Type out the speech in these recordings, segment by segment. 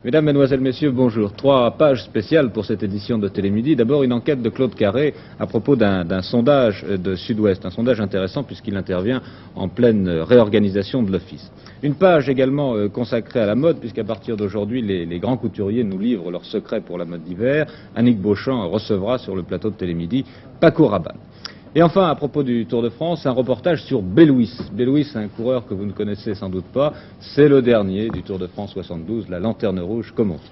Mesdames, Mesdemoiselles, Messieurs, bonjour. 3 pages spéciales pour cette édition de Télémidi. D'abord, une enquête de Claude Carré à propos d'un sondage de Sud-Ouest, un sondage intéressant puisqu'il intervient en pleine réorganisation de l'Office. Une page également consacrée à la mode, puisqu'à partir d'aujourd'hui, les grands couturiers nous livrent leurs secrets pour la mode d'hiver. Annick Beauchamp recevra sur le plateau de Télémidi Paco Rabanne. Et enfin, à propos du Tour de France, un reportage sur Bellouis. Bellouis, un coureur que vous ne connaissez sans doute pas. C'est le dernier du Tour de France 72, la lanterne rouge, comme on dit.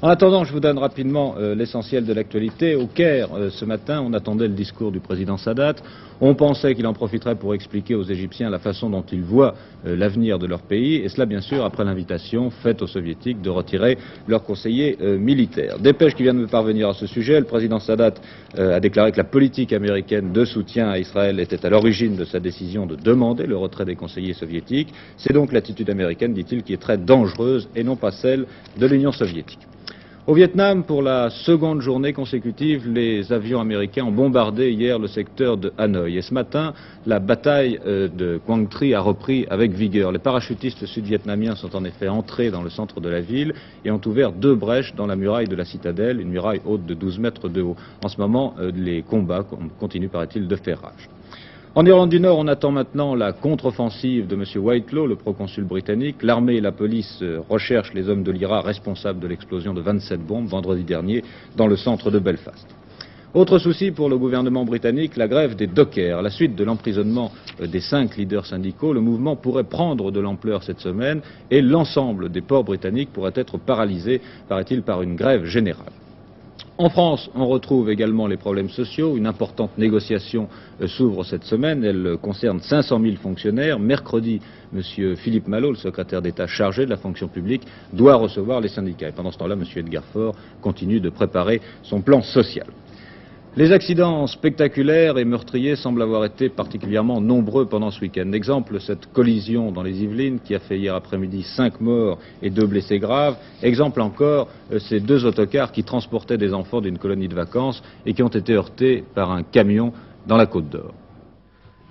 En attendant, je vous donne rapidement l'essentiel de l'actualité. Au Caire, ce matin, on attendait le discours du président Sadat. On pensait qu'il en profiterait pour expliquer aux Égyptiens la façon dont ils voient l'avenir de leur pays. Et cela, bien sûr, après l'invitation faite aux Soviétiques de retirer leurs conseillers militaires. Dépêche qui vient de me parvenir à ce sujet. Le président Sadat a déclaré que la politique américaine de soutien à Israël était à l'origine de sa décision de demander le retrait des conseillers soviétiques. C'est donc l'attitude américaine, dit-il, qui est très dangereuse et non pas celle de l'Union soviétique. Au Vietnam, pour la seconde journée consécutive, les avions américains ont bombardé hier le secteur de Hanoï. Et ce matin, la bataille de Quang Tri a repris avec vigueur. Les parachutistes sud-vietnamiens sont en effet entrés dans le centre de la ville et ont ouvert 2 brèches dans la muraille de la citadelle, une muraille haute de 12 mètres de haut. En ce moment, les combats continuent, paraît-il, de faire rage. En Irlande du Nord, on attend maintenant la contre-offensive de M. Whitelaw, le proconsul britannique. L'armée et la police recherchent les hommes de l'IRA responsables de l'explosion de 27 bombes vendredi dernier dans le centre de Belfast. Autre souci pour le gouvernement britannique, la grève des dockers. À la suite de l'emprisonnement des 5 leaders syndicaux, le mouvement pourrait prendre de l'ampleur cette semaine et l'ensemble des ports britanniques pourrait être paralysé, paraît-il, par une grève générale. En France, on retrouve également les problèmes sociaux. Une importante négociation s'ouvre cette semaine. Elle concerne 500 000 fonctionnaires. Mercredi, M. Philippe Malot, le secrétaire d'État chargé de la fonction publique, doit recevoir les syndicats. Et pendant ce temps-là, M. Edgar Faure continue de préparer son plan social. Les accidents spectaculaires et meurtriers semblent avoir été particulièrement nombreux pendant ce week-end. Exemple, cette collision dans les Yvelines qui a fait hier après-midi 5 morts et 2 blessés graves. Exemple encore, ces 2 autocars qui transportaient des enfants d'une colonie de vacances et qui ont été heurtés par un camion dans la Côte d'Or.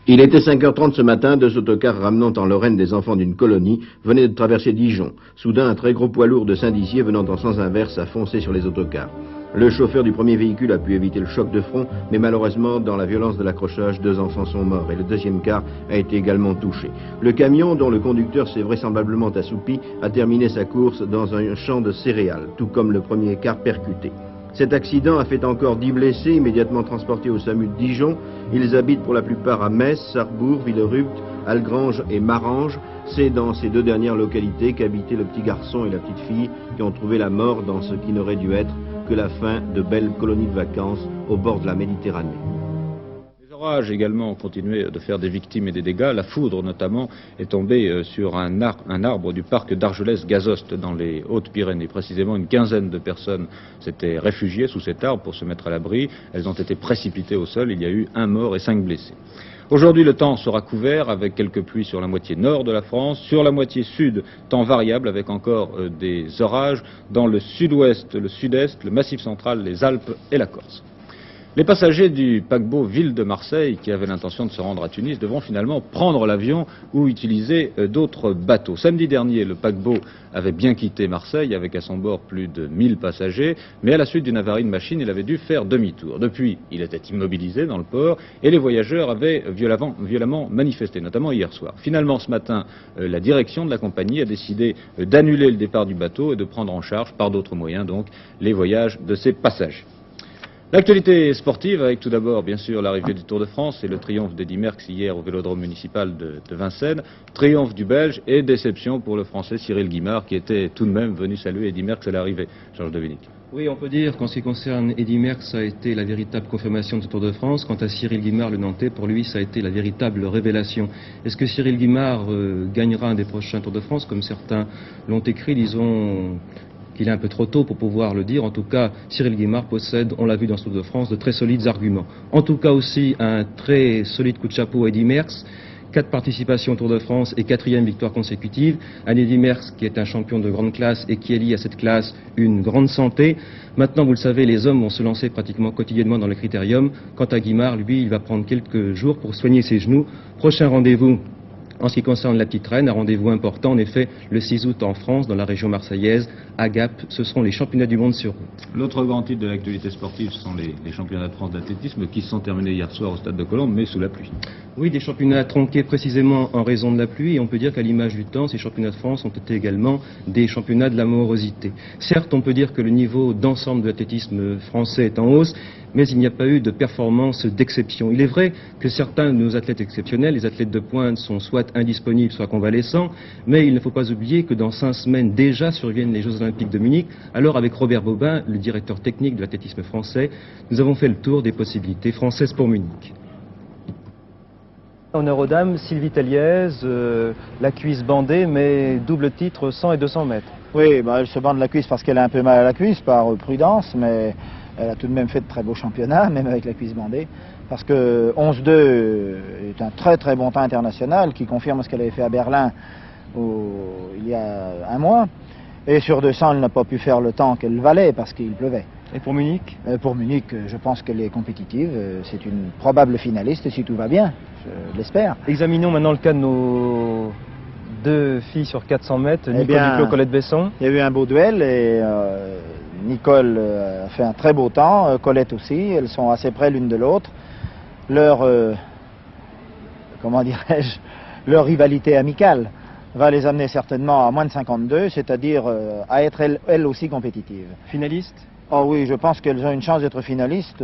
Il était 5h30 ce matin, 2 autocars ramenant en Lorraine des enfants d'une colonie venaient de traverser Dijon. Soudain, un très gros poids lourd de Saint-Dizier venant en sens inverse a foncé sur les autocars. Le chauffeur du premier véhicule a pu éviter le choc de front, mais malheureusement, dans la violence de l'accrochage, 2 enfants sont morts et le 2e car a été également touché. Le camion, dont le conducteur s'est vraisemblablement assoupi, a terminé sa course dans un champ de céréales, tout comme le premier car percuté. Cet accident a fait encore 10 blessés, immédiatement transportés au SAMU de Dijon. Ils habitent pour la plupart à Metz, Sarrebourg, Villerupt, Algrange et Marange. C'est dans ces 2 dernières localités qu'habitaient le petit garçon et la petite fille qui ont trouvé la mort dans ce qui n'aurait dû être que la fin de belles colonies de vacances au bord de la Méditerranée. Les orages également ont continué de faire des victimes et des dégâts. La foudre notamment est tombée sur un arbre du parc d'Argelès-Gazost dans les Hautes-Pyrénées. Précisément une quinzaine de personnes s'étaient réfugiées sous cet arbre pour se mettre à l'abri. Elles ont été précipitées au sol. Il y a eu 1 mort et 5 blessés. Aujourd'hui, le temps sera couvert avec quelques pluies sur la moitié nord de la France. Sur la moitié sud, temps variable avec encore des orages dans le sud-ouest, le sud-est, le massif central, les Alpes et la Corse. Les passagers du paquebot Ville de Marseille, qui avaient l'intention de se rendre à Tunis, devront finalement prendre l'avion ou utiliser d'autres bateaux. Samedi dernier, le paquebot avait bien quitté Marseille avec à son bord plus de 1000 passagers, mais à la suite d'une avarie de machine, il avait dû faire demi-tour. Depuis, il était immobilisé dans le port et les voyageurs avaient violemment manifesté, notamment hier soir. Finalement, ce matin, la direction de la compagnie a décidé d'annuler le départ du bateau et de prendre en charge, par d'autres moyens donc, les voyages de ses passagers. L'actualité sportive, avec tout d'abord, bien sûr, l'arrivée du Tour de France et le triomphe d'Eddy Merckx hier au Vélodrome municipal de Vincennes, triomphe du Belge et déception pour le Français Cyril Guimard qui était tout de même venu saluer Eddy Merckx à l'arrivée. Georges Devinic. Oui, on peut dire qu'en ce qui concerne Eddy Merckx, ça a été la véritable confirmation de ce Tour de France. Quant à Cyril Guimard, le Nantais, pour lui, ça a été la véritable révélation. Est-ce que Cyril Guimard gagnera un des prochains Tours de France, comme certains l'ont écrit, disons qu'il est un peu trop tôt pour pouvoir le dire. En tout cas, Cyril Guimard possède, on l'a vu dans ce Tour de France, de très solides arguments. En tout cas aussi, un très solide coup de chapeau à Eddy Merckx. 4 participations au Tour de France et 4e victoire consécutive. Un Eddy Merckx qui est un champion de grande classe et qui allie à cette classe une grande santé. Maintenant, vous le savez, les hommes vont se lancer pratiquement quotidiennement dans le critérium. Quant à Guimard, lui, il va prendre quelques jours pour soigner ses genoux. Prochain rendez-vous En ce qui concerne la petite reine, un rendez-vous important, en effet, le 6 août en France, dans la région marseillaise, à Gap, ce seront les championnats du monde sur route. L'autre grand titre de l'actualité sportive, ce sont les championnats de France d'athlétisme qui se sont terminés hier soir au stade de Colombes, mais sous la pluie. Oui, des championnats tronqués précisément en raison de la pluie, et on peut dire qu'à l'image du temps, ces championnats de France ont été également des championnats de la morosité. Certes, on peut dire que le niveau d'ensemble de l'athlétisme français est en hausse, mais il n'y a pas eu de performance d'exception. Il est vrai que certains de nos athlètes exceptionnels, les athlètes de pointe, sont soit indisponibles, soit convalescents, mais il ne faut pas oublier que dans 5 semaines déjà surviennent les Jeux Olympiques de Munich. Alors avec Robert Bobin, le directeur technique de l'athlétisme français, nous avons fait le tour des possibilités françaises pour Munich. Honneur aux dames, Sylvie Telliez, la cuisse bandée, mais double titre 100 et 200 mètres. Oui, bah, elle se bande la cuisse parce qu'elle a un peu mal à la cuisse, par prudence, mais elle a tout de même fait de très beaux championnats, même avec la cuisse bandée, parce que 11-2 est un très très bon temps international qui confirme ce qu'elle avait fait à Berlin il y a un mois. Et sur 200, elle n'a pas pu faire le temps qu'elle valait parce qu'il pleuvait. Et pour Munich? Pour Munich, je pense qu'elle est compétitive. C'est une probable finaliste si tout va bien, je l'espère. Examinons maintenant le cas de nos 2 filles sur 400 mètres, Nicole Duclos, Colette Besson. Il y a eu un beau duel et Nicole a fait un très beau temps, Colette aussi. Elles sont assez près l'une de l'autre. Leur, comment dirais-je, leur rivalité amicale va les amener certainement à moins de 52, c'est-à-dire à être elles aussi compétitives. Finaliste? Oh oui, je pense qu'elles ont une chance d'être finalistes.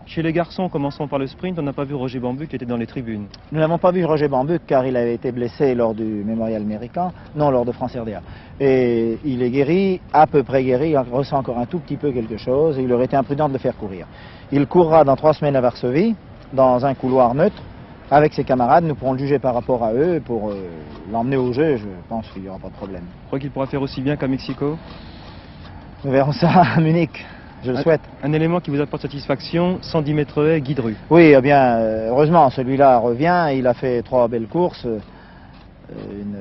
Chez les garçons, commençons par le sprint, on n'a pas vu Roger Bambuc qui était dans les tribunes. Nous n'avons pas vu Roger Bambuc car il avait été blessé lors du Mémorial américain, non, lors de France RDA. Et il est guéri, à peu près guéri, il ressent encore un tout petit peu quelque chose et il aurait été imprudent de le faire courir. Il courra dans 3 semaines à Varsovie, dans un couloir neutre, avec ses camarades. Nous pourrons le juger par rapport à eux pour l'emmener au jeu, je pense qu'il n'y aura pas de problème. Vous croyez qu'il pourra faire aussi bien qu'à Mexico? Nous verrons ça à Munich, je le souhaite. Un élément qui vous apporte satisfaction, 110 mètres haies, Guy Dru. Oui, eh bien, heureusement, celui-là revient, il a fait 3 belles courses, une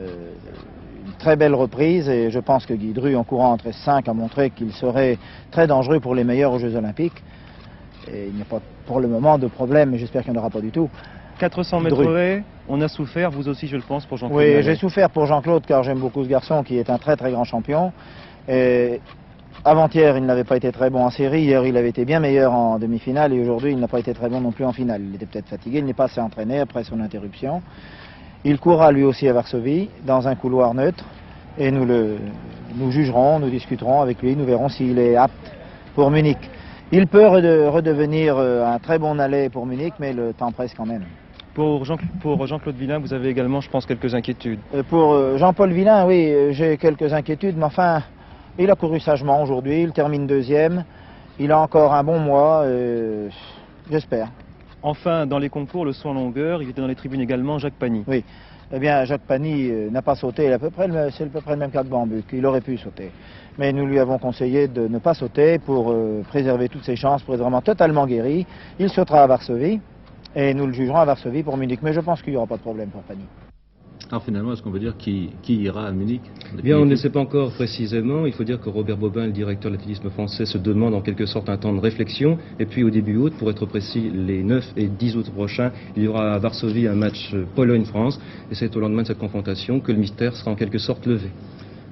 très belle reprise, et je pense que Guy Dru, en courant en 13,5, a montré qu'il serait très dangereux pour les meilleurs aux Jeux Olympiques. Et il n'y a pas pour le moment de problème, mais j'espère qu'il n'y en aura pas du tout. 400 mètres haies, on a souffert, vous aussi je le pense, pour Jean-Claude. Oui, j'ai souffert pour Jean-Claude car j'aime beaucoup ce garçon qui est un très très grand champion. Et avant-hier, il n'avait pas été très bon en série, hier il avait été bien meilleur en demi-finale et aujourd'hui il n'a pas été très bon non plus en finale. Il était peut-être fatigué, il n'est pas assez entraîné après son interruption. Il courra lui aussi à Varsovie, dans un couloir neutre, et nous jugerons, nous discuterons avec lui, nous verrons s'il est apte pour Munich. Il peut redevenir un très bon aller pour Munich, mais le temps presse quand même. Pour Jean-Claude Villain, vous avez également, je pense, quelques inquiétudes. Pour Jean-Paul Villain, oui, j'ai quelques inquiétudes, mais enfin, il a couru sagement aujourd'hui, il termine 2e, il a encore un bon mois, j'espère. Enfin, dans les concours, le saut en longueur, il était dans les tribunes également, Jacques Pagny. Oui, eh bien, Jacques Pagny n'a pas sauté, c'est à peu près le même cas que Bambuc, il aurait pu sauter. Mais nous lui avons conseillé de ne pas sauter pour préserver toutes ses chances, pour être vraiment totalement guéri. Il sautera à Varsovie. Et nous le jugerons à Varsovie pour Munich. Mais je pense qu'il n'y aura pas de problème pour Pagny. Alors finalement, est-ce qu'on peut dire qui ira à Munich? Bien, on ne le sait pas encore précisément. Il faut dire que Robert Bobin, le directeur de l'athlétisme français, se demande en quelque sorte un temps de réflexion. Et puis au début août, pour être précis, les 9 et 10 août prochains, il y aura à Varsovie un match Pologne-France. Et c'est au lendemain de cette confrontation que le mystère sera en quelque sorte levé.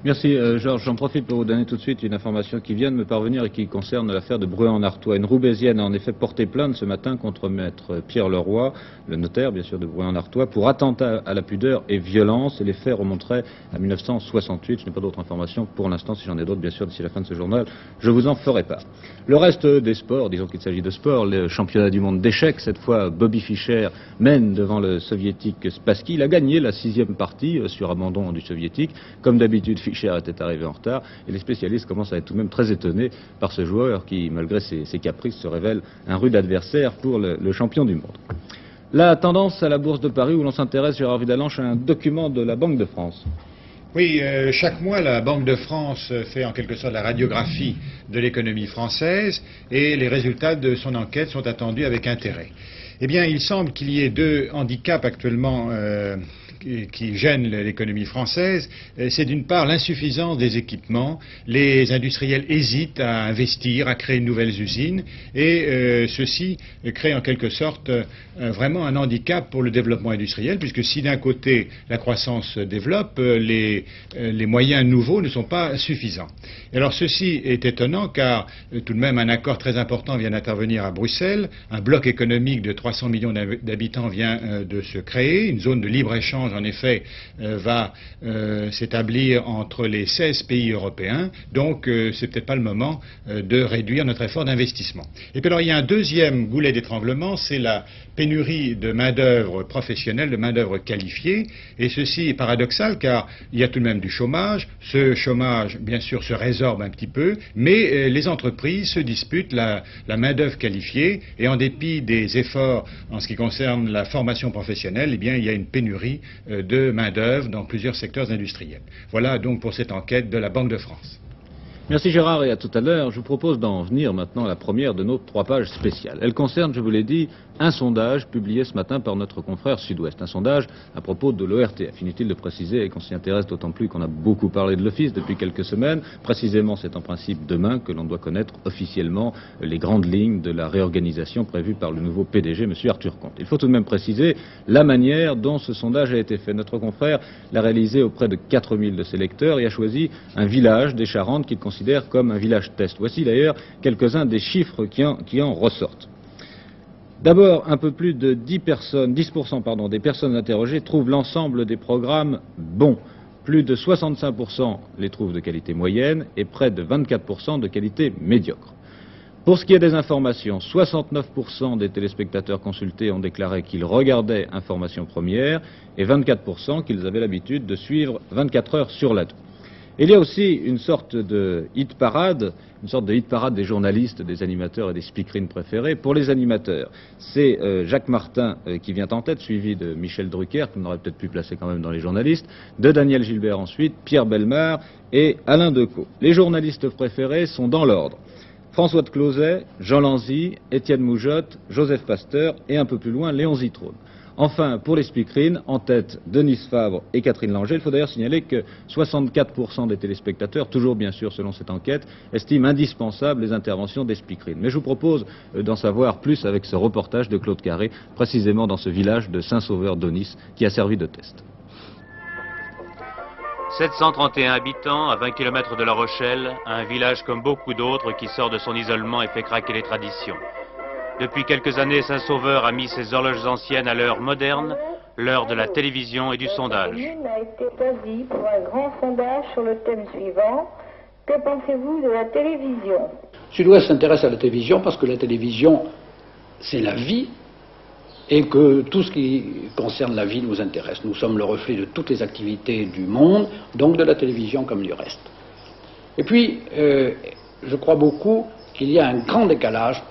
Merci Georges. J'en profite pour vous donner tout de suite une information qui vient de me parvenir et qui concerne l'affaire de Bruay-en-Artois. Une Roubaisienne a en effet porté plainte ce matin contre maître Pierre Leroy, le notaire bien sûr de Bruay-en-Artois, pour attentat à la pudeur et violence. Et les faits remonteraient à 1968. Je n'ai pas d'autres informations pour l'instant. Si j'en ai d'autres, bien sûr, d'ici la fin de ce journal, je vous en ferai part. Le reste des sports, disons qu'il s'agit de sport, le championnat du monde d'échecs, cette fois Bobby Fischer mène devant le soviétique Spassky. Il a gagné la 6e partie sur abandon du soviétique. Comme d'habitude, Fischer était arrivé en retard et les spécialistes commencent à être tout de même très étonnés par ce joueur qui, malgré ses caprices, se révèle un rude adversaire pour le champion du monde. La tendance à la Bourse de Paris où l'on s'intéresse, Gérard Vidalanche, à un document de la Banque de France. Oui, chaque mois, la Banque de France fait en quelque sorte la radiographie de l'économie française et les résultats de son enquête sont attendus avec intérêt. Eh bien, il semble qu'il y ait deux handicaps actuellement qui gênent l'économie française. C'est d'une part l'insuffisance des équipements. Les industriels hésitent à investir, à créer de nouvelles usines, et ceci crée en quelque sorte vraiment un handicap pour le développement industriel, puisque si d'un côté la croissance se développe, les moyens nouveaux ne sont pas suffisants. Et alors ceci est étonnant, car tout de même un accord très important vient d'intervenir à Bruxelles. Un bloc économique de 300 millions d'habitants vient de se créer. Une zone de libre-échange, en effet, va s'établir entre les 16 pays européens. Donc, c'est peut-être pas le moment de réduire notre effort d'investissement. Et puis alors, il y a un deuxième goulet d'étranglement, c'est la pénurie de main-d'œuvre professionnelle, de main-d'œuvre qualifiée. Et ceci est paradoxal, car il y a tout de même du chômage. Ce chômage, bien sûr, se résorbe un petit peu, mais les entreprises se disputent la main-d'œuvre qualifiée. Et en dépit des efforts en ce qui concerne la formation professionnelle, eh bien, il y a une pénurie de main-d'œuvre dans plusieurs secteurs industriels. Voilà donc pour cette enquête de la Banque de France. Merci Gérard et à tout à l'heure. Je vous propose d'en venir maintenant à la première de nos 3 pages spéciales. Elle concerne, je vous l'ai dit, un sondage publié ce matin par notre confrère Sud-Ouest. Un sondage à propos de l'ORTF. Inutile de préciser qu'on s'y intéresse d'autant plus qu'on a beaucoup parlé de l'Office depuis quelques semaines. Précisément, c'est en principe demain que l'on doit connaître officiellement les grandes lignes de la réorganisation prévue par le nouveau PDG, M. Arthur Comte. Il faut tout de même préciser la manière dont ce sondage a été fait. Notre confrère l'a réalisé auprès de 4000 de ses lecteurs et a choisi un village des Charentes qu'il considère comme un village test. Voici d'ailleurs quelques-uns des chiffres qui en ressortent. D'abord, un peu plus de 10% des personnes interrogées trouvent l'ensemble des programmes bons. Plus de 65% les trouvent de qualité moyenne et près de 24% de qualité médiocre. Pour ce qui est des informations, 69% des téléspectateurs consultés ont déclaré qu'ils regardaient Information Première et 24% qu'ils avaient l'habitude de suivre 24 heures sur la 2. Il y a aussi une sorte de hit parade des journalistes, des animateurs et des speakerines préférés. Pour les animateurs, c'est Jacques Martin qui vient en tête, suivi de Michel Drucker, qu'on aurait peut-être pu placer quand même dans les journalistes, de Daniel Gilbert ensuite, Pierre Bellemare et Alain Decaux. Les journalistes préférés sont dans l'ordre: François de Closet, Jean Lanzy, Étienne Moujotte, Joseph Pasteur et un peu plus loin Léon Zitrone. Enfin, pour les speakerines, en tête Denise Fabre et Catherine Langer. Il faut d'ailleurs signaler que 64% des téléspectateurs, toujours bien sûr selon cette enquête, estiment indispensables les interventions des speakerines. Mais je vous propose d'en savoir plus avec ce reportage de Claude Carré, précisément dans ce village de Saint-Sauveur-d'Aunis qui a servi de test. 731 habitants, à 20 km de La Rochelle, un village comme beaucoup d'autres qui sort de son isolement et fait craquer les traditions. Depuis quelques années, Saint-Sauveur a mis ses horloges anciennes à l'heure moderne, l'heure de la télévision et du sondage. La commune a été choisie pour un grand sondage sur le thème suivant. Que pensez-vous de la télévision? Sud-Ouest s'intéresse à la télévision parce que la télévision, c'est la vie, et que tout ce qui concerne la vie nous intéresse. Nous sommes le reflet de toutes les activités du monde, donc de la télévision comme du reste. Et puis, je crois beaucoup qu'il y a un grand décalage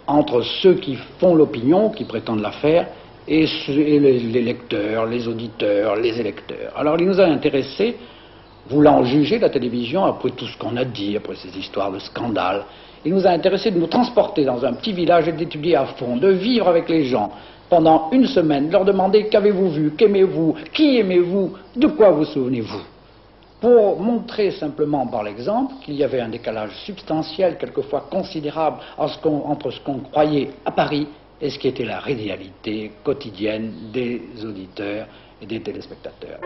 entre ceux qui font l'opinion, qui prétendent la faire, et les lecteurs, les auditeurs, les électeurs. Alors il nous a intéressés, voulant juger la télévision après tout ce qu'on a dit, après ces histoires de scandales, il nous a intéressés de nous transporter dans un petit village et d'étudier à fond, de vivre avec les gens pendant une semaine, de leur demander qu'avez-vous vu, qu'aimez-vous, qui aimez-vous, de quoi vous souvenez-vous, pour montrer simplement par l'exemple qu'il y avait un décalage substantiel, quelquefois considérable, entre ce qu'on croyait à Paris et ce qui était la réalité quotidienne des auditeurs et des téléspectateurs.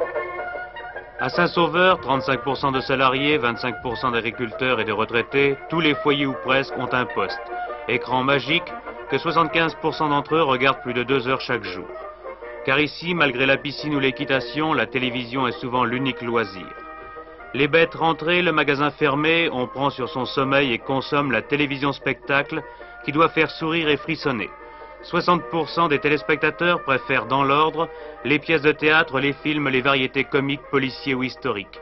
À Saint-Sauveur, 35% de salariés, 25% d'agriculteurs et de retraités, tous les foyers ou presque ont un poste. Écran magique que 75% d'entre eux regardent plus de 2 heures chaque jour. Car ici, malgré la piscine ou l'équitation, la télévision est souvent l'unique loisir. Les bêtes rentrées, le magasin fermé, on prend sur son sommeil et consomme la télévision spectacle qui doit faire sourire et frissonner. 60% des téléspectateurs préfèrent dans l'ordre les pièces de théâtre, les films, les variétés comiques, policiers ou historiques.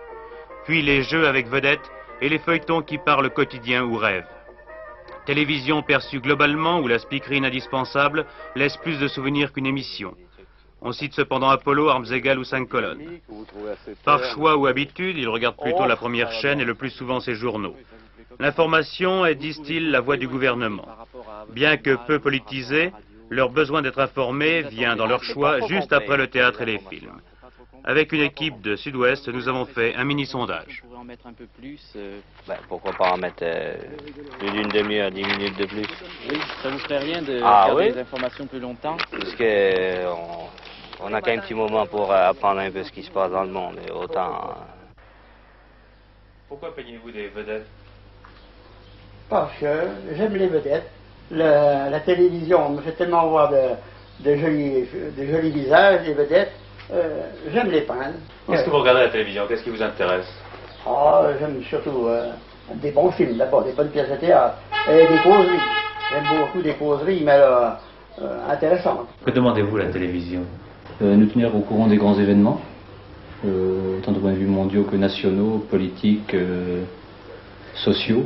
Puis les jeux avec vedettes et les feuilletons qui parlent quotidien ou rêvent. Télévision perçue globalement où la speakerine indispensable laisse plus de souvenirs qu'une émission. On cite cependant Apollo, Armes égales ou 5 colonnes. Par choix ou habitude, ils regardent plutôt la première chaîne et le plus souvent ses journaux. L'information est, disent-ils, la voix du gouvernement. Bien que peu politisée, Leur besoin d'être informés vient dans leur choix juste après le théâtre et les films. Avec une équipe de Sud-Ouest, nous avons fait un mini-sondage. On pourrait en mettre un peu plus. Pourquoi pas en mettre plus d'une demi-heure, 10 minutes de plus? Oui, ça vous ferait rien de garder les informations plus longtemps? Parce que on n'a qu'un petit moment pour apprendre un peu ce qui se passe dans le monde. Et autant. Pourquoi peignez-vous des vedettes? Parce que j'aime les vedettes. La télévision me fait tellement voir de jolis visages, des vedettes. J'aime les peindre. Qu'est-ce que vous regardez à la télévision? Qu'est-ce qui vous intéresse? J'aime surtout des bons films, d'abord, des bonnes pièces de théâtre et des causeries. J'aime beaucoup des causeries, mais intéressantes. Que demandez-vous à la télévision? Nous tenir au courant des grands événements, tant de point de vue mondiaux que nationaux, politiques, sociaux,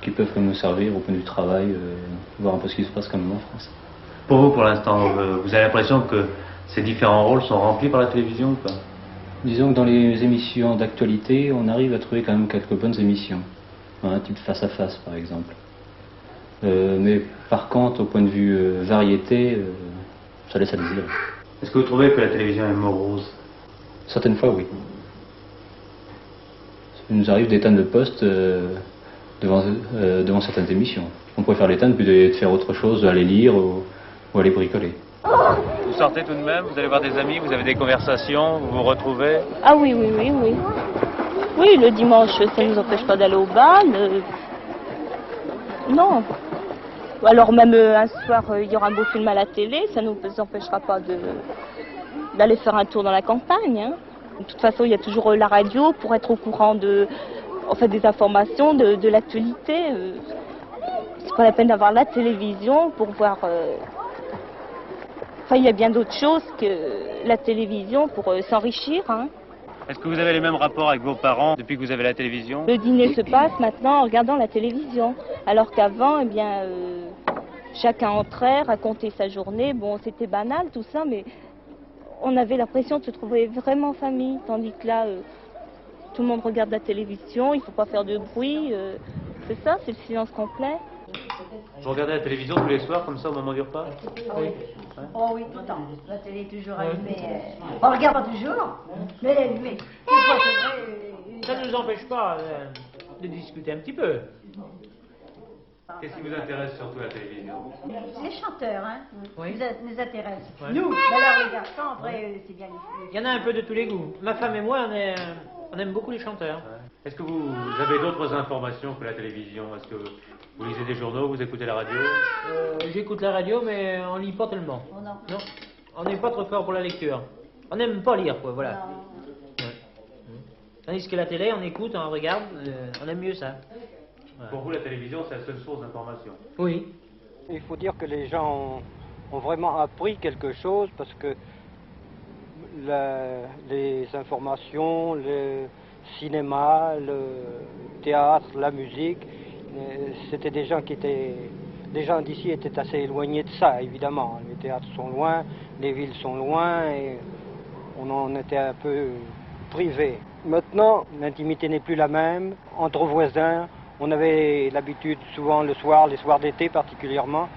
qui peuvent nous servir au point de vue travail, voir un peu ce qui se passe quand même en France. Pour vous, pour l'instant, vous avez l'impression que ces différents rôles sont remplis par la télévision ou pas? Disons que dans les émissions d'actualité, on arrive à trouver quand même quelques bonnes émissions, type Face à Face par exemple. Mais par contre, au point de vue variété, ça laisse à désirer. Est-ce que vous trouvez que la télévision est morose? Certaines fois, oui. Il nous arrive d'éteindre le poste devant certaines émissions. On pourrait faire l'éteindre puis de faire autre chose, aller lire ou aller bricoler. Vous sortez tout de même, vous allez voir des amis, vous avez des conversations, vous vous retrouvez? Ah oui. Oui, le dimanche, ça ne nous empêche pas d'aller au bal. Non. Alors même un soir, il y aura un beau film à la télé, ça ne nous empêchera pas d'aller faire un tour dans la campagne. Hein. De toute façon, il y a toujours la radio pour être au courant des informations, de l'actualité. C'est pas la peine d'avoir la télévision pour voir... il y a bien d'autres choses que la télévision pour s'enrichir. Hein. Est-ce que vous avez les mêmes rapports avec vos parents depuis que vous avez la télévision? Le dîner se passe maintenant en regardant la télévision. Alors qu'avant, chacun entrait, racontait sa journée. Bon, c'était banal tout ça, mais on avait l'impression de se trouver vraiment en famille. Tandis que là, tout le monde regarde la télévision, il ne faut pas faire de bruit. C'est ça, c'est le silence complet. Vous regardez la télévision tous les soirs, comme ça, au moment du repas? Oui. Oh oui, tout le temps. La télé est toujours allumée. On ne regarde pas toujours, mais elle est allumée. Ça ne nous empêche pas de discuter un petit peu. Qu'est-ce qui vous intéresse surtout à la télévision? Les chanteurs, hein, oui. nous intéressent. Ouais. Nous, alors les garçons, après, c'est bien. Il y en a un peu de tous les goûts. Ma femme et moi, on aime beaucoup les chanteurs. Ouais. Est-ce que vous avez d'autres informations que la télévision? Est-ce que vous lisez des journaux, vous écoutez la radio? J'écoute la radio, mais on lit pas tellement. Oh non. Non, on n'est pas trop fort pour la lecture. On n'aime pas lire, quoi, voilà. Ouais. Tandis que la télé, on écoute, on regarde, on aime mieux ça. Ouais. Pour vous, la télévision, c'est la seule source d'information? Oui. Il faut dire que les gens ont vraiment appris quelque chose parce que les informations, le cinéma, le théâtre, la musique, c'était des gens qui étaient... Les gens d'ici étaient assez éloignés de ça, évidemment. Les théâtres sont loin, les villes sont loin, et on en était un peu privés. Maintenant, l'intimité n'est plus la même. Entre voisins, on avait l'habitude, souvent le soir, les soirs d'été particulièrement,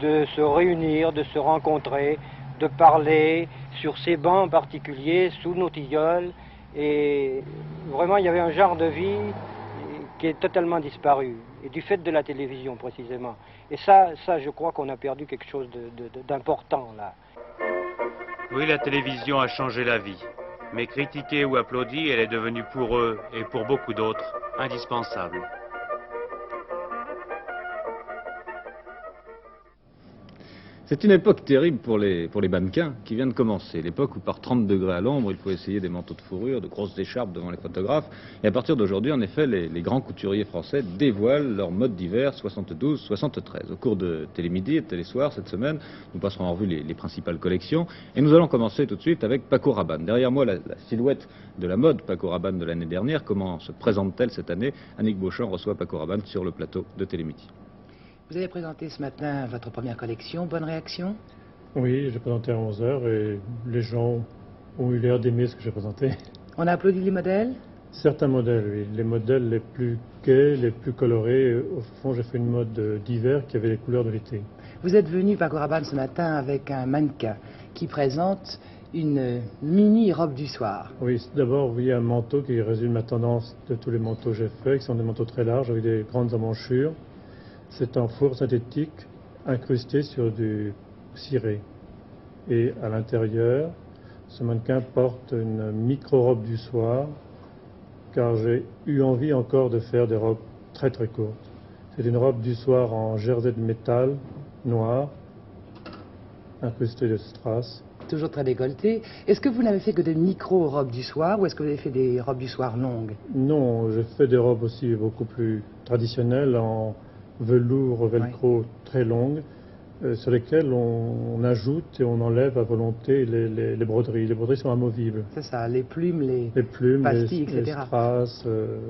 de se réunir, de se rencontrer, de parler sur ces bancs en particulier, sous nos tilleuls. Et vraiment, il y avait un genre de vie qui est totalement disparu, et du fait de la télévision précisément. Et ça je crois qu'on a perdu quelque chose d'important là. Oui, la télévision a changé la vie, mais critiquée ou applaudie, elle est devenue pour eux, et pour beaucoup d'autres, indispensable. C'est une époque terrible pour les mannequins qui vient de commencer. L'époque où par 30 degrés à l'ombre, il faut essayer des manteaux de fourrure, de grosses écharpes devant les photographes. Et à partir d'aujourd'hui, en effet, les grands couturiers français dévoilent leur mode d'hiver 72-73. Au cours de Télémidi et de Télésoir, cette semaine, nous passerons en revue les principales collections. Et nous allons commencer tout de suite avec Paco Rabanne. Derrière moi, la silhouette de la mode Paco Rabanne de l'année dernière. Comment se présente-t-elle cette année? Annick Beauchamp reçoit Paco Rabanne sur le plateau de Télémidi. Vous avez présenté ce matin votre première collection, bonne réaction? Oui, j'ai présenté à 11h et les gens ont eu l'air d'aimer ce que j'ai présenté. On a applaudi les modèles? Certains modèles, oui. Les modèles les plus gais, les plus colorés. Au fond, j'ai fait une mode d'hiver qui avait les couleurs de l'été. Vous êtes venu, Paco Rabanne, ce matin avec un mannequin qui présente une mini robe du soir. Oui, d'abord, vous voyez un manteau qui résume la tendance de tous les manteaux que j'ai faits, qui sont des manteaux très larges avec des grandes emmanchures. C'est en fourre synthétique incrusté sur du ciré. Et à l'intérieur, ce mannequin porte une micro-robe du soir, car j'ai eu envie encore de faire des robes très très courtes. C'est une robe du soir en jersey de métal noir, incrustée de strass. Toujours très décolleté. Est-ce que vous n'avez fait que des micro-robes du soir ou est-ce que vous avez fait des robes du soir longues? Non, j'ai fait des robes aussi beaucoup plus traditionnelles en velours velcro très longues, sur lesquelles on ajoute et on enlève à volonté les broderies. Les broderies sont amovibles. C'est ça, les plumes, les pastilles, etc. Les strass.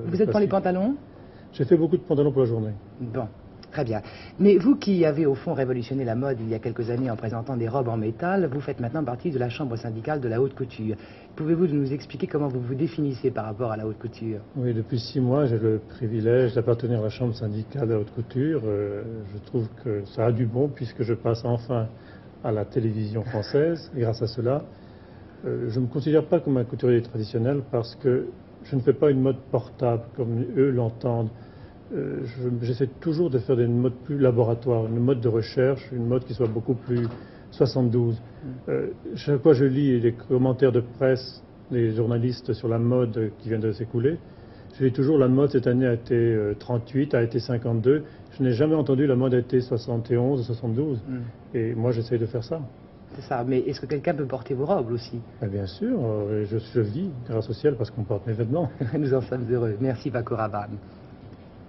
Vous êtes pour les pantalons? J'ai fait beaucoup de pantalons pour la journée. Bon, très bien. Mais vous qui avez au fond révolutionné la mode il y a quelques années en présentant des robes en métal, vous faites maintenant partie de la chambre syndicale de la haute couture. Pouvez-vous nous expliquer comment vous vous définissez par rapport à la haute couture? Oui, depuis 6 mois, j'ai le privilège d'appartenir à la chambre syndicale de la haute couture. Je trouve que ça a du bon puisque je passe enfin à la télévision française. Et grâce à cela, je ne me considère pas comme un couturier traditionnel parce que je ne fais pas une mode portable comme eux l'entendent. J'essaie toujours de faire une mode plus laboratoire, une mode de recherche, une mode qui soit beaucoup plus 72. Chaque fois je lis les commentaires de presse des journalistes sur la mode qui vient de s'écouler, je lis toujours la mode cette année a été 38, a été 52. Je n'ai jamais entendu la mode a été 71, 72. Et moi j'essaie de faire ça. C'est ça, mais est-ce que quelqu'un peut porter vos robes aussi? Bien sûr, je vis grâce au ciel parce qu'on porte mes vêtements. Nous en sommes heureux. Merci Paco Rabanne.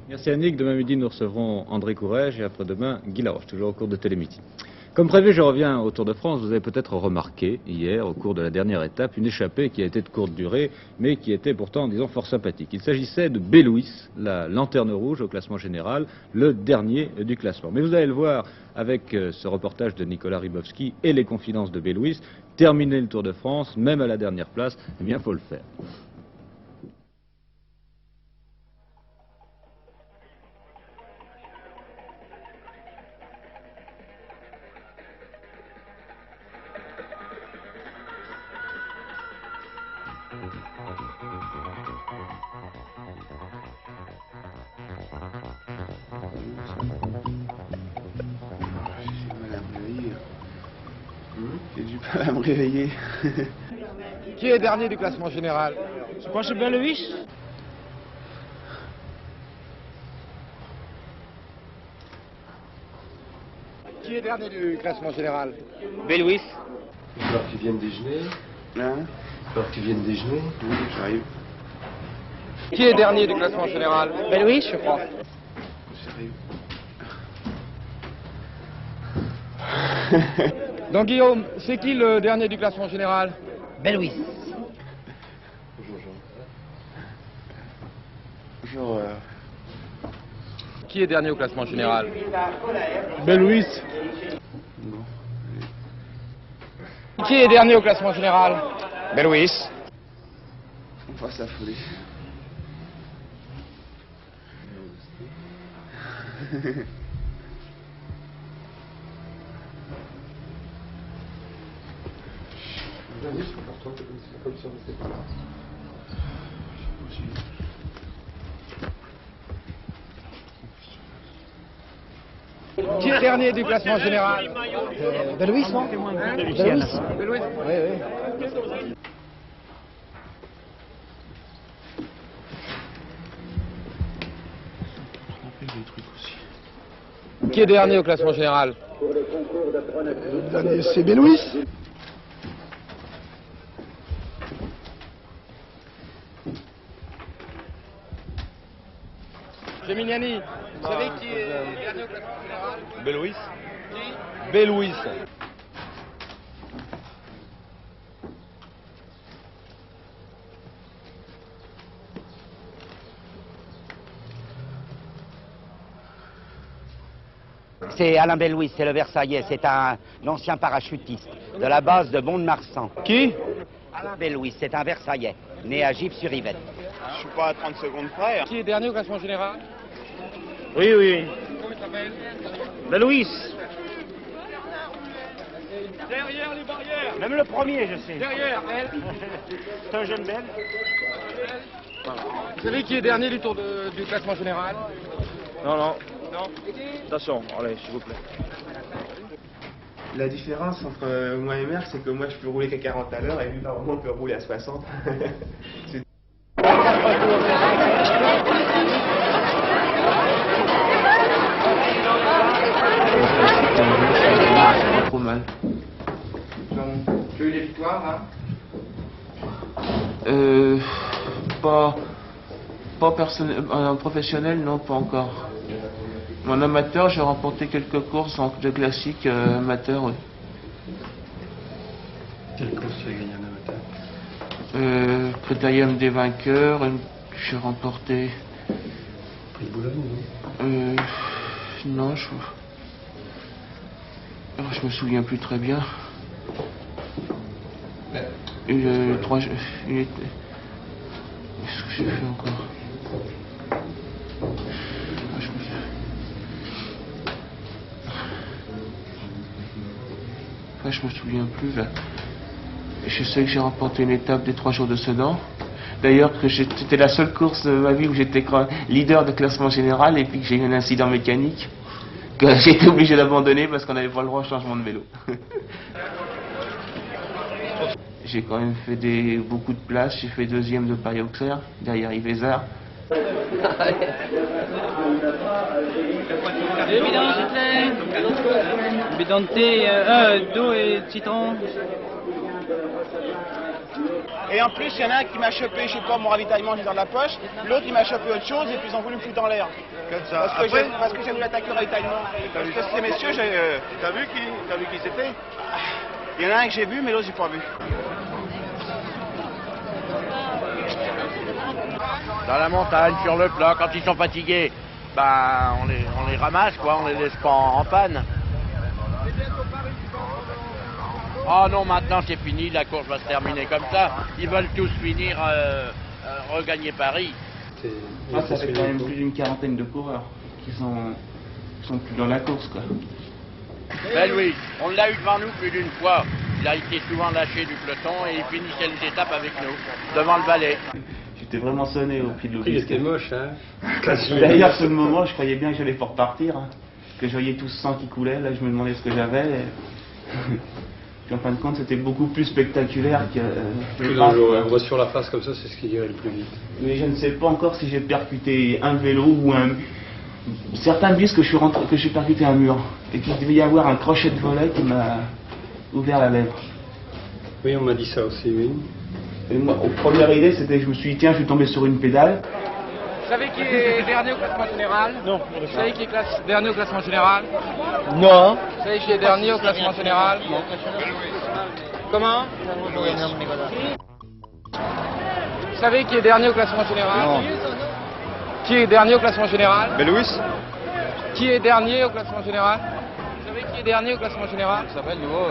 Merci Annick. Demain midi, nous recevrons André Courrèges et après-demain, Guy Laroche, toujours au cours de Télémidi. Comme prévu, je reviens au Tour de France. Vous avez peut-être remarqué hier, au cours de la dernière étape, une échappée qui a été de courte durée, mais qui était pourtant, disons, fort sympathique. Il s'agissait de Bélouis, la lanterne rouge au classement général, le dernier du classement. Mais vous allez le voir avec ce reportage de Nicolas Ribowski et les confidences de Bélouis, terminer le Tour de France, même à la dernière place, eh bien, faut le faire. J'ai du mal à me réveiller. Qui est dernier du classement général? Je crois que c'est Bélouis. Qui est dernier du classement général? Bélouis. Il va falloir que tu viennes déjeuner. Hein? Il va falloir que tu viennes déjeuner. Oui, j'arrive. Qui est dernier du classement général? Bélouis, je crois. Sérieux? Donc Guillaume, c'est qui le dernier du classement général? Bélouis. Bonjour Jean. Bonjour. Qui est dernier au classement général? Bélouis. Qui est dernier au classement général? Bélouis. On va s'affoler. Qui est dernier du classement général? Bélouis, non? Bélouis. Oui, oui. Qui est dernier au classement général? Le dernier, c'est Bélouis. Geminiani, vous savez qui est dernier au classement général? Bélouis. Qui? Bélouis. C'est Alain Bélouis, c'est le Versaillais, c'est un ancien parachutiste de la base de Mont-de-Marsan. Qui? Alain Bélouis, c'est un Versaillais, né à Gif-sur-Yvette. suis pas à 30 secondes près. Qui est dernier au classement général? Oui, oui. Comment il s'appelle? La Louis. Derrière les barrières. Même le premier, je sais. Derrière, elle. C'est un jeune belge. Vous savez qui est dernier du du classement général? Non, non. Non. Attention, allez, s'il vous plaît. La différence entre moi et Merckx, c'est que moi je peux rouler qu'à 40 à l'heure et lui normalement peut rouler à 60. C'est... Pas trop mal. Donc, tu as eu des victoires, Pas personnel, en professionnel, non, pas encore. En amateur, j'ai remporté quelques courses de classique amateur, oui. Quelle course tu as gagné en amateur? Critérium des vainqueurs, j'ai remporté... Prix de Boulogne, non? Non, je me souviens plus très bien. Qu'est-ce que j'ai fait encore? Je me souviens plus là. Je sais que j'ai remporté une étape des 3 jours de Sedan. D'ailleurs, que c'était la seule course de ma vie où j'étais leader de classement général et puis que j'ai eu un incident mécanique que j'ai été obligé d'abandonner parce qu'on n'avait pas le droit au changement de vélo. J'ai quand même fait beaucoup de places. J'ai fait 2e de Paris-Auxerre, derrière Yves-Ezard. Bidon de thé, d'eau et citron. Et en plus, il y en a un qui m'a chopé, je sais pas, mon ravitaillement dans la poche. L'autre, il m'a chopé autre chose et puis ils ont voulu me foutre dans l'air. Comme ça. Parce que j'ai voulu attaquer le ravitaillement. Parce que ces messieurs, t'as vu qui c'était? Il y en a un que j'ai vu, mais l'autre, j'ai pas vu. Dans la montagne, sur le plat, quand ils sont fatigués, ben, on les ramasse, quoi, on les laisse pas en panne. Oh non, maintenant c'est fini, la course va se terminer comme ça. Ils veulent tous finir, regagner Paris. Ça fait quand même plus d'une quarantaine de coureurs qui sont plus dans la course, quoi. Ben oui, on l'a eu devant nous plus d'une fois. Il a été souvent lâché du peloton et il finissait une étape avec nous, devant le balai. J'étais vraiment sonné au pied de l'obélisque. Il était moche, hein. D'ailleurs, sur le moment, je croyais bien que j'allais pas repartir, hein, que je voyais tout ce sang qui coulait, là je me demandais ce que j'avais. Puis en fin de compte, c'était beaucoup plus spectaculaire que... Plus dangereux, on voit sur la face comme ça, c'est ce qui irait le plus vite. Mais je ne sais pas encore si j'ai percuté un vélo ou un... Certains disent que j'ai percuté un mur, et qu'il devait y avoir un crochet de volet qui m'a ouvert la lèvre. Oui, on m'a dit ça aussi, oui. Et moi, première idée, c'était que je me suis dit, tiens, je suis tombé sur une pédale. Vous savez qui est dernier au classement général? Non. Vous savez qui est dernier au classement général? Non. Vous savez qui est dernier au classement général? Comment? Vous savez qui est dernier au classement général? Non. Qui est dernier au classement général? Louis. Qui est dernier au classement général? Vous savez qui est dernier au classement général? Ça s'appelle nouveau.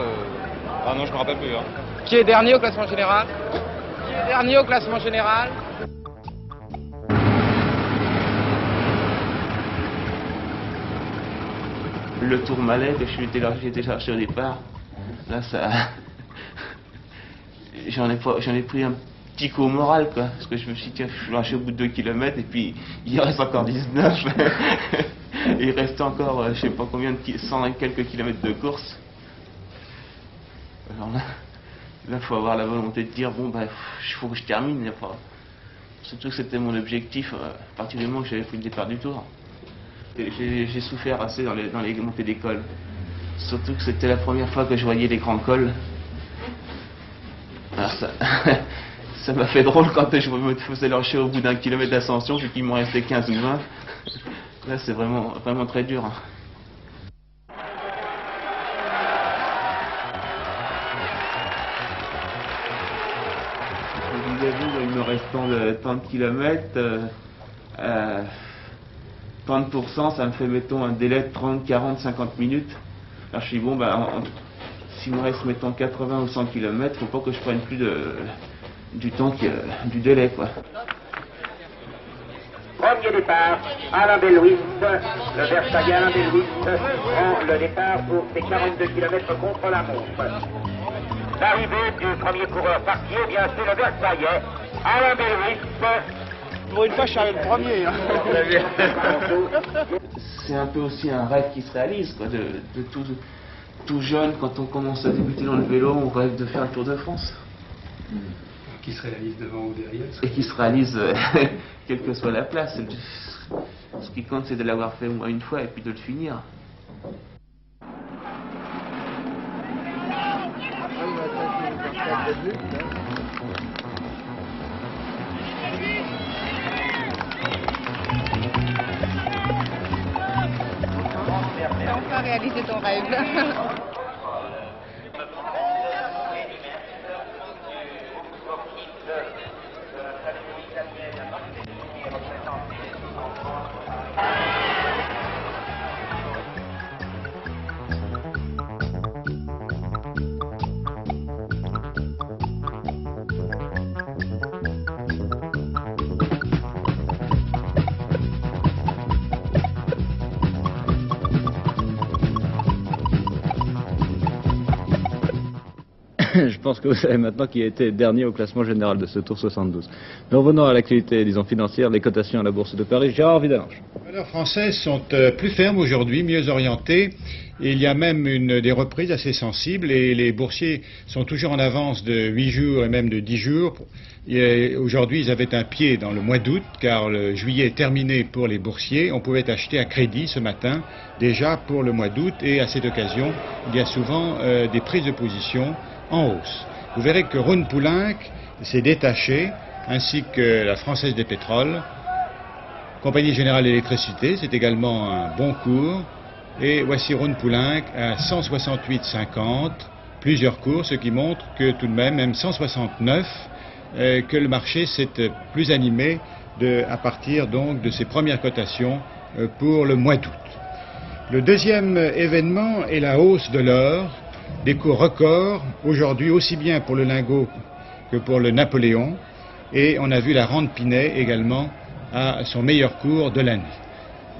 Ah non, je me rappelle plus. Hein. Qui est dernier au classement général? Qui est dernier au classement général? Le Tourmalet que j'ai été chercher au départ, là ça... J'en ai pris un petit coup au moral, quoi, parce que je me suis dit, tiens, je suis lâché au bout de 2 km et puis il reste encore 19. Et il reste encore, je sais pas combien, 100 et quelques kilomètres de course. Alors là, il faut avoir la volonté de dire, bon, bah, il faut que je termine. Enfin, surtout que c'était mon objectif à partir du moment que j'avais pris le départ du Tour. J'ai souffert assez dans les montées d'école. Surtout que c'était la première fois que je voyais les grands cols. Alors ça m'a fait drôle quand je me faisais lâcher au bout d'1 kilomètre d'ascension, vu qu'il m'en restait 15 ou 20. Là, c'est vraiment très dur. Hein. Il me reste tant de kilomètres. 30%, ça me fait, mettons, un délai de 30, 40, 50 minutes. Alors je suis bon, s'il me reste, mettons, 80 ou 100 km, faut pas que je prenne plus du temps du délai, quoi. premier départ, Alain Bellouis, le Versaillais Alain Bellouis prend le départ pour ses 42 km contre la montre. L'arrivée du premier coureur parti, eh bien c'est le Versaillais Alain Bellouis. Pour une fois, je suis arrivé le premier. Hein. C'est un peu aussi un rêve qui se réalise, quoi, de tout jeune, quand on commence à débuter dans le vélo, on rêve de faire le Tour de France. Qui se réalise devant ou derrière. Et qui se réalise quelle que soit la place. Ce qui compte, c'est de l'avoir fait au moins une fois et puis de le finir. T'as enfin réalisé ton rêve. Je pense que vous savez maintenant qui a été dernier au classement général de ce Tour 72. Mais revenons à l'actualité, disons, financière, les cotations à la Bourse de Paris. Gérard Vidange. Les valeurs françaises sont plus fermes aujourd'hui, mieux orientées. Et il y a même des reprises assez sensibles et les boursiers sont toujours en avance de 8 jours et même de 10 jours. Aujourd'hui, ils avaient un pied dans le mois d'août car le juillet est terminé pour les boursiers. On pouvait acheter à crédit ce matin déjà pour le mois d'août et à cette occasion, il y a souvent des prises de position en hausse. Vous verrez que Rhône-Poulenc s'est détaché, ainsi que la Française des Pétroles. Compagnie Générale d'Électricité, c'est également un bon cours. Et voici Rhône-Poulenc à 168,50, plusieurs cours, ce qui montre que tout de même 169, que le marché s'est plus animé à partir donc de ses premières cotations pour le mois d'août. Le deuxième événement est la hausse de l'or, des cours records aujourd'hui aussi bien pour le lingot que pour le Napoléon, et on a vu la rente Pinet également à son meilleur cours de l'année.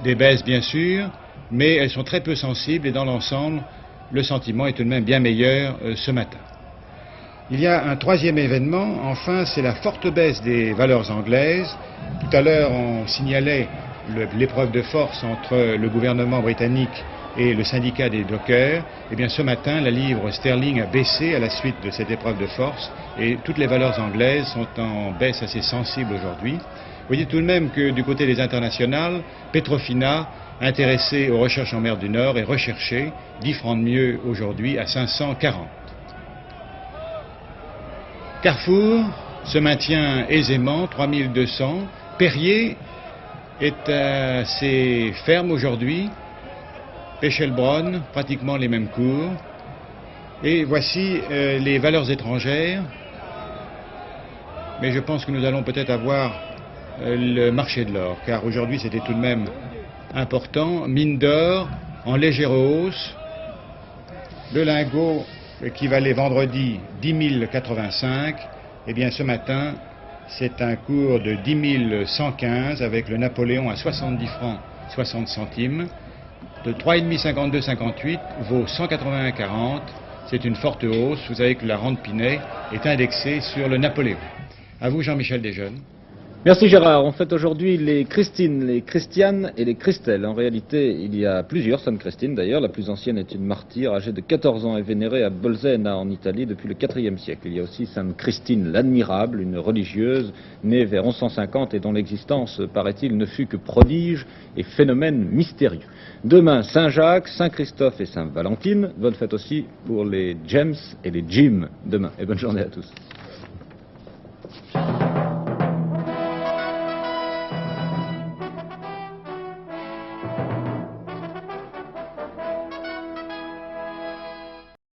Des baisses bien sûr, mais elles sont très peu sensibles et dans l'ensemble, le sentiment est tout de même bien meilleur ce matin. Il y a un troisième événement, enfin, c'est la forte baisse des valeurs anglaises. Tout à l'heure, on signalait l'épreuve de force entre le gouvernement britannique et le syndicat des dockers. Eh bien, ce matin, la livre sterling a baissé à la suite de cette épreuve de force et toutes les valeurs anglaises sont en baisse assez sensible aujourd'hui. Vous voyez tout de même que du côté des internationales, Petrofina, intéressé aux recherches en mer du Nord, est recherché 10 francs de mieux aujourd'hui à 540. Carrefour se maintient aisément, 3200. Perrier est assez ferme aujourd'hui. Pechelbronn, pratiquement les mêmes cours. Et voici les valeurs étrangères. Mais je pense que nous allons peut-être avoir le marché de l'or, car aujourd'hui c'était tout de même important. Mine d'or en légère hausse. Le lingot qui valait vendredi 10 085, eh bien ce matin c'est un cours de 10 115 avec le Napoléon à 70 francs 60 centimes. De 3,5 52 58 vaut 181,40. C'est une forte hausse. Vous savez que la rente Pinet est indexée sur le Napoléon. À vous Jean-Michel Desjeunes. Merci Gérard. On fête aujourd'hui les Christine, les Christiane et les Christelle. En réalité, il y a plusieurs Sainte Christine d'ailleurs. La plus ancienne est une martyre âgée de 14 ans et vénérée à Bolsena en Italie depuis le IVe siècle. Il y a aussi Sainte Christine l'Admirable, une religieuse née vers 1150 et dont l'existence, paraît-il, ne fut que prodige et phénomène mystérieux. Demain, Saint-Jacques, Saint-Christophe et Sainte-Valentine. Bonne fête aussi pour les James et les Jim demain. Et bonne journée à tous.